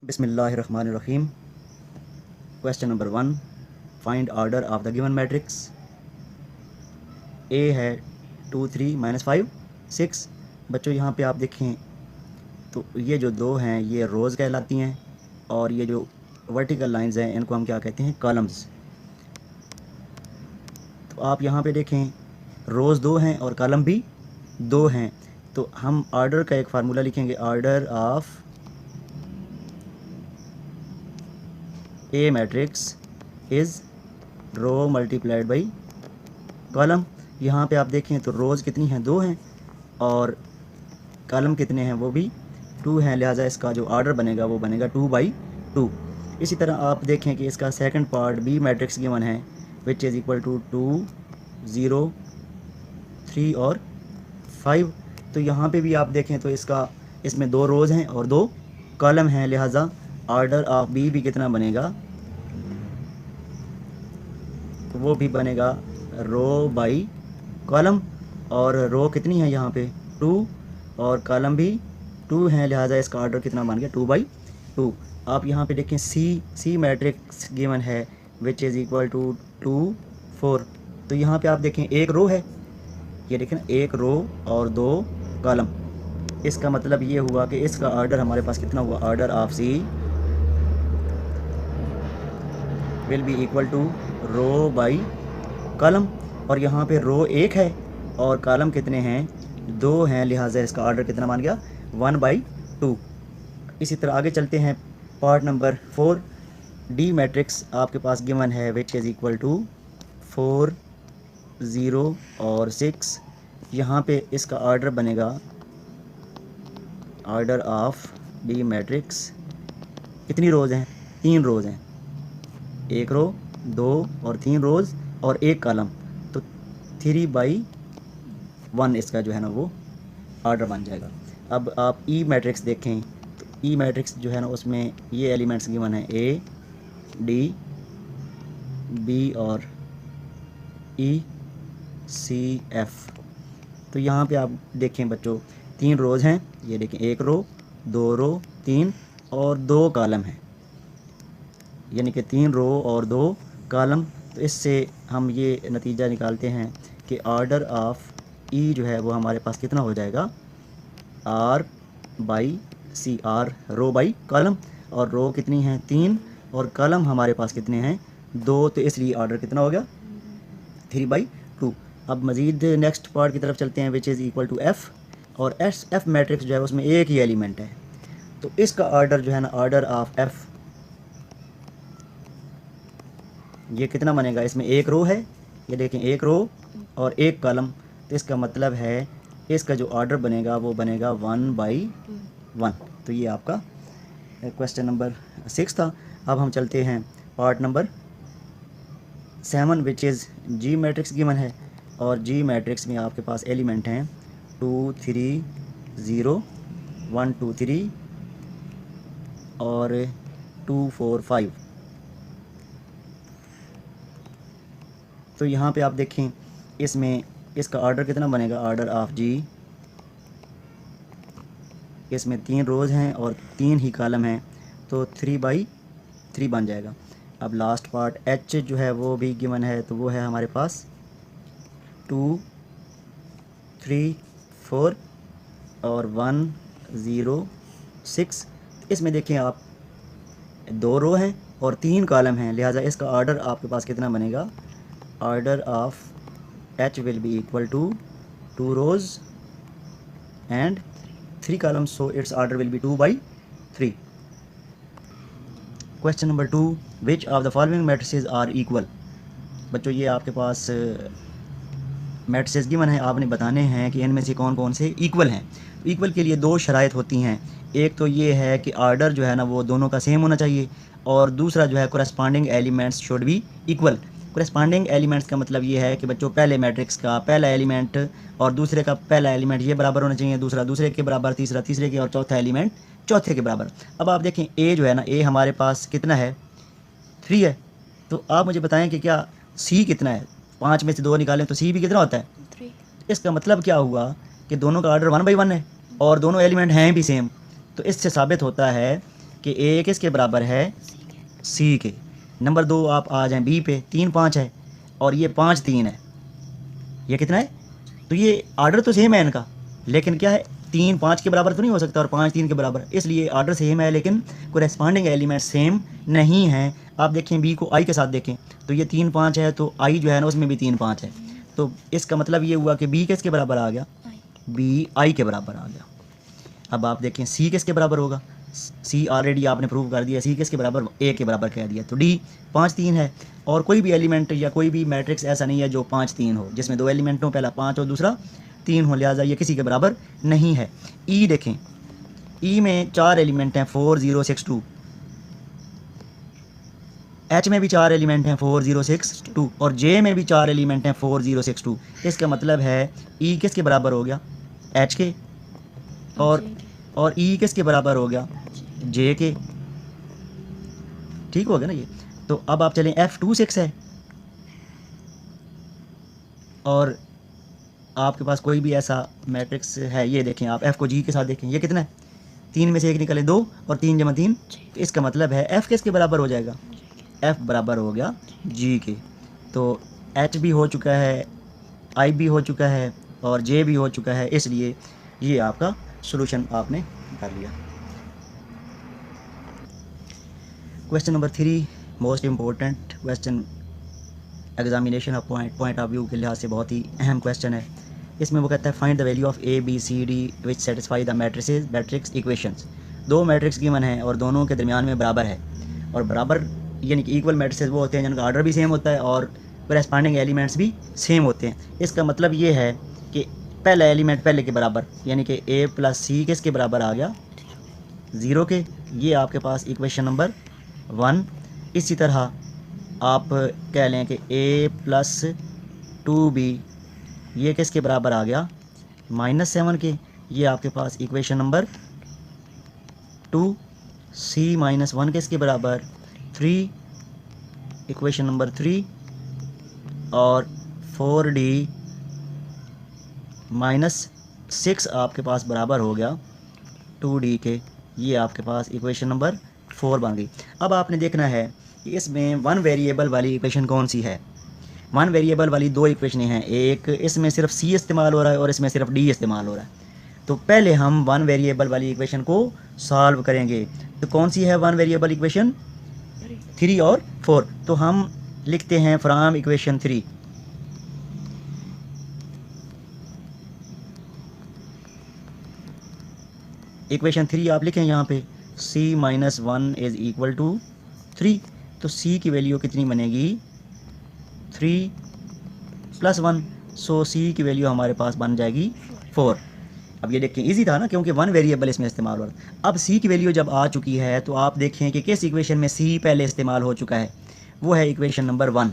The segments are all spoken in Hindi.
बिस्मिल्लाहिर्रहमानिर्रहीम। Question number 1, find order of the given matrix. A है 2 3 -5 6। बच्चों यहाँ पे आप देखें तो ये जो दो हैं ये रोज़ कहलाती हैं और ये जो वर्टिकल लाइंस हैं इनको हम क्या कहते हैं, कॉलम्स। तो आप यहाँ पे देखें रोज़ दो हैं और कॉलम भी दो हैं, तो हम ऑर्डर का एक फार्मूला लिखेंगे, order of a matrix is row multiplied by column. यहाँ पे आप देखें तो रोज़ कितनी हैं, दो हैं, और कॉलम कितने हैं, वो भी 2 हैं, लिहाजा इसका जो ऑर्डर बनेगा वो बनेगा 2/2। इसी तरह आप देखें कि इसका second part B matrix given है विच इज़ इक्वल टू 2 0 3 और 5। तो यहाँ पे भी आप देखें तो इसमें दो रोज़ हैं और दो कॉलम हैं, लिहाजा ऑर्डर ऑफ बी भी कितना बनेगा, तो वो भी बनेगा रो बाई कॉलम। और रो कितनी है यहाँ पे 2 और कॉलम भी 2 हैं, लिहाजा इसका ऑर्डर कितना बन गया 2/2। आप यहाँ पे देखें सी मैट्रिक्स गिवन है विच इज़ इक्वल टू 2 4। तो यहाँ पे आप देखें एक रो है, ये देखें ना, एक रो और दो कॉलम। इसका मतलब ये हुआ कि इसका ऑर्डर हमारे पास कितना हुआ, order of C will be equal to row by column. और यहाँ पे रो एक है और कॉलम कितने हैं, दो हैं, लिहाजा इसका ऑर्डर कितना मान गया 1/2। इसी तरह आगे चलते हैं, पार्ट नंबर 4 डी मैट्रिक्स आपके पास गिवन है विच इज़ इक्वल टू 4 0 और 6। यहाँ पे इसका ऑर्डर बनेगा, ऑर्डर ऑफ डी मैट्रिक्स कितनी रोज़ हैं, 3 रोज़ हैं, एक रो, दो और 3 रोज़ और एक कॉलम, तो 3/1 इसका जो है ना वो ऑर्डर बन जाएगा। अब आप ई मैट्रिक्स देखें तो ई मैट्रिक्स जो है ना उसमें ये एलिमेंट्स गिवन है ए डी बी और ई सी एफ। तो यहाँ पे आप देखें बच्चों 3 रोज़ हैं, ये देखें एक रो, दो रो, 3 और 2 कॉलम हैं, यानी कि 3 रो और 2 कॉलम। तो इससे हम ये नतीजा निकालते हैं कि ऑर्डर ऑफ ई जो है वो हमारे पास कितना हो जाएगा, R by C, R row by column, और रो कितनी हैं 3 और कॉलम हमारे पास कितने हैं 2, तो इसलिए ऑर्डर कितना हो गया 3/2। अब मज़ीद नेक्स्ट पार्ट की तरफ चलते हैं which is equal to F. और एफ मैट्रिक्स जो है उसमें एक ही एलिमेंट है, तो इसका ऑर्डर जो है ना, ऑर्डर ऑफ एफ़ ये कितना बनेगा, इसमें एक रो है, ये देखें एक रो और एक कॉलम, तो इसका मतलब है इसका जो ऑर्डर बनेगा वो बनेगा 1/1। तो ये आपका क्वेश्चन नंबर 6 था। अब हम चलते हैं part number 7 which is ji matrix given है, और जी मैट्रिक्स में आपके पास एलिमेंट हैं 2 3 0 1 2 3 और 2 4 5। तो यहाँ पे आप देखें इसमें इसका ऑर्डर कितना बनेगा, ऑर्डर ऑफ जी, इसमें 3 रोज़ हैं और 3 ही कॉलम हैं, तो 3/3 बन जाएगा। अब लास्ट पार्ट एच जो है वो भी गिवन है, तो वो है हमारे पास 2 3 4 और 1 0 6। इसमें देखें आप 2 रो हैं और 3 कॉलम हैं, लिहाजा इसका ऑर्डर आपके पास कितना बनेगा, order of H will be equal to 2 rows and 3 columns, so its order will be 2/3। Question number 2, which of the following matrices are equal. बच्चों ये आपके पास मैट्रिसेस गिवन है, आपने बताने हैं कि इनमें से कौन कौन से इक्वल हैं। इक्वल के लिए 2 शराइत होती हैं, एक तो ये है कि ऑर्डर जो है ना वो दोनों का सेम होना चाहिए, और दूसरा जो है corresponding elements should be equal. Corresponding elements का मतलब ये है कि बच्चों पहले मैट्रिक्स का पहला एलिमेंट और दूसरे का पहला एलिमेंट ये बराबर होना चाहिए, दूसरा दूसरे के बराबर, तीसरा तीसरे के, और चौथा एलिमेंट चौथे के बराबर। अब आप देखें ए जो है ना, ए हमारे पास कितना है 3 है, तो आप मुझे बताएं कि क्या सी कितना है, 5 में से 2 निकालें तो सी भी कितना होता है 3। इसका मतलब क्या हुआ कि दोनों का ऑर्डर 1/1 है और दोनों एलिमेंट हैं भी सेम। तो इससे साबित होता है कि ए किसके बराबर है, सी के। नंबर 2 आप आ जाएं बी पे, 3 5 है और ये 5 3 है, ये कितना है, तो ये आर्डर तो सेम है इनका, लेकिन क्या है 3 5 के बराबर तो नहीं हो सकता और 5 3 के बराबर, इसलिए आर्डर सेम है लेकिन कोरेस्पॉन्डिंग एलिमेंट सेम नहीं है। आप देखें बी को आई के साथ देखें तो ये 3 5 है, तो आई जो है ना उसमें भी 3 5 है, तो इसका मतलब ये हुआ कि बी किसके बराबर आ गया, बी आई के बराबर आ गया। अब आप देखें सी किसके बराबर होगा, सी ऑलरेडी आपने प्रूव कर दिया, सी किसके बराबर, ए के बराबर कह दिया, तो डी 5 3 है। और कोई भी एलिमेंट या कोई भी मैट्रिक्स ऐसा नहीं है जो 5 3 हो, जिसमें 2 एलिमेंट हो, पहला 5 और दूसरा 3 हो, लिहाजा ये किसी के बराबर नहीं है। ई देखें, ई में 4 एलिमेंट हैं 4 0 6 2, एच में भी 4 एलिमेंट हैं 4 0 6 2 और जे में भी 4 एलिमेंट हैं 4 0 6 2। इसका मतलब है ई किसके बराबर हो गया, एच के, और ई किसके बराबर हो गया, जे के, ठीक हो गया ना ये। तो अब आप चलें एफ 2 6 है और आपके पास कोई भी ऐसा मैट्रिक्स है, ये देखें आप एफ को जी के साथ देखें, ये कितना है, 3 में से 1 निकले 2 और 3 जमा 3, तो इसका मतलब है एफ किसके बराबर हो जाएगा, एफ बराबर हो गया जी के। तो एच भी हो चुका है, आई भी हो चुका है और जे भी हो चुका है, इसलिए ये आपका सॉल्यूशन आपने कर लिया। Question number 3 most important question, examination of point of view के लिहाज से बहुत ही अहम क्वेश्चन है। इसमें वो कहता है find the value of A B C D which satisfy the matrix equations. 2 matrix given है और दोनों के दरमियान में बराबर है, और बराबर यानी कि इक्वल मैट्रिक्स वो होते हैं जिनका ऑर्डर भी सेम होता है और करेस्पॉन्डिंग एलिमेंट्स भी सेम होते हैं। इसका मतलब ये है कि पहला एलिमेंट पहले के बराबर, यानी कि ए प्लस सी किसके बराबर आ गया, 0 के, ये आपके पास इक्वेशन नंबर 1। इसी तरह आप कह लें कि a प्लस 2b ये किसके बराबर आ गया, -7 के, ये आपके पास इक्वेशन नंबर 2। c -1 किसके बराबर, 3, इक्वेशन नंबर 3। और 4d -6 आपके पास बराबर हो गया 2d के, ये आपके पास इक्वेशन नंबर 4 बन गई। अब आपने देखना है कि इसमें 1 वेरिएबल वाली इक्वेशन कौन सी है। 1 वेरिएबल वाली 2 इक्वेशनें हैं, एक इसमें सिर्फ c इस्तेमाल हो रहा है और इसमें सिर्फ d इस्तेमाल हो रहा है। तो पहले हम 1 वेरिएबल वाली इक्वेशन को सॉल्व करेंगे। तो कौन सी है 1 वेरिएबल इक्वेशन, 3 और 4। तो हम लिखते हैं फ्रॉम इक्वेशन 3, इक्वेशन 3 आप लिखें यहाँ पे c -1 इज़ इक्वल टू 3। तो c की वैल्यू कितनी बनेगी, 3 + 1, सो c की वैल्यू हमारे पास बन जाएगी 4। अब ये देखें इजी था ना, क्योंकि 1 वेरिएबल इसमें इस्तेमाल हो रहा है। अब c की वैल्यू जब आ चुकी है तो आप देखें कि किस इक्वेशन में c पहले इस्तेमाल हो चुका है, वो है इक्वेशन नंबर 1।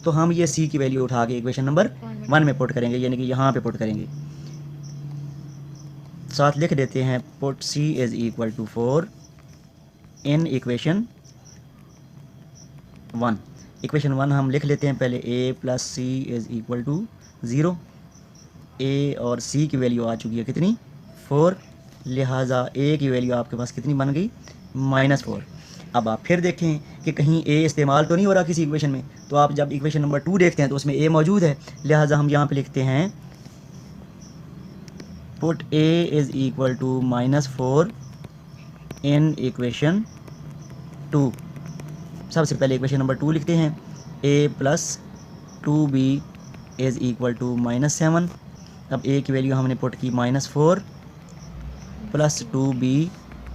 तो हम ये c की वैल्यू उठा के इक्वेशन नंबर 1 में पुट करेंगे, यानी कि यहाँ पे पुट करेंगे। साथ लिख देते हैं put c is equal to 4 in equation 1। Equation 1 हम लिख लेते हैं पहले, a plus C is equal to 0। a और c की वैल्यू आ चुकी है कितनी, 4, लिहाजा a की वैल्यू आपके पास कितनी बन गई, -4। अब आप फिर देखें कि कहीं a इस्तेमाल तो नहीं हो रहा किसी इक्वेशन में, तो आप जब इक्वेशन नंबर 2 देखते हैं तो उसमें a मौजूद है, लिहाजा हम यहाँ पे लिखते हैं put a is equal to -4 in equation 2। सबसे पहले इक्वेशन नंबर 2 लिखते हैं, a plus 2b is equal to -7। अब a की वैल्यू हमने पुट की -4 plus 2b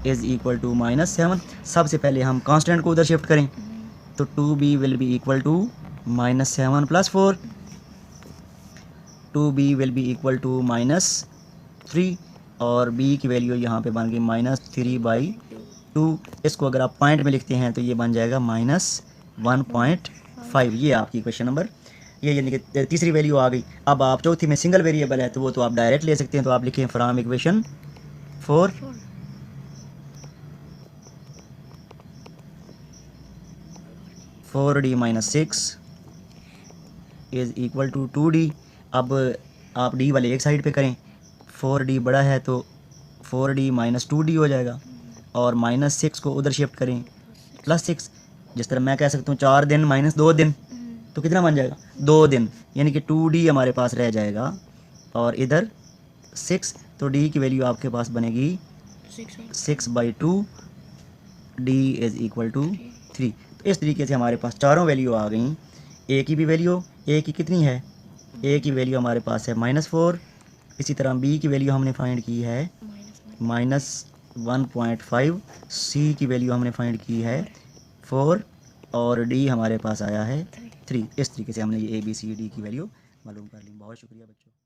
is equal to -7। सबसे पहले हम कांस्टेंट को उधर शिफ्ट करें, तो 2b will be equal to -7 + 4, 2b will be equal to -3 और b की वैल्यू यहाँ पे बन गई -3/2। इसको अगर आप पॉइंट में लिखते हैं तो ये बन जाएगा -1.5। ये आपकी इक्वेशन नंबर, ये यानी कि तीसरी वैल्यू आ गई। अब आप चौथी में सिंगल वेरिएबल है तो वो तो आप डायरेक्ट ले सकते हैं, तो आप लिखें from equation 4 4d - 6 is equal to 2d। अब आप d वाले एक साइड पे करें, 4d बड़ा है तो 4d - 2d हो जाएगा। और -6 को उधर शिफ्ट करें +6, जिस तरह मैं कह सकता हूँ 4 दिन -2 दिन, तो कितना बन जाएगा 2 दिन, यानी कि 2D हमारे पास रह जाएगा और इधर 6, तो D की वैल्यू आपके पास बनेगी 6/2, D = 3। तो इस तरीके से हमारे पास चारों वैल्यू आ गई। A की भी वैल्यू, A की कितनी है, A की वैल्यू हमारे पास है -4, इसी तरह B की वैल्यू हमने फाइंड की है -1.5, C की वैल्यू हमने फाइंड की है 4 और D हमारे पास आया है 3। इस तरीके से हमने ये ABCD की वैल्यू मालूम कर ली। बहुत शुक्रिया बच्चों।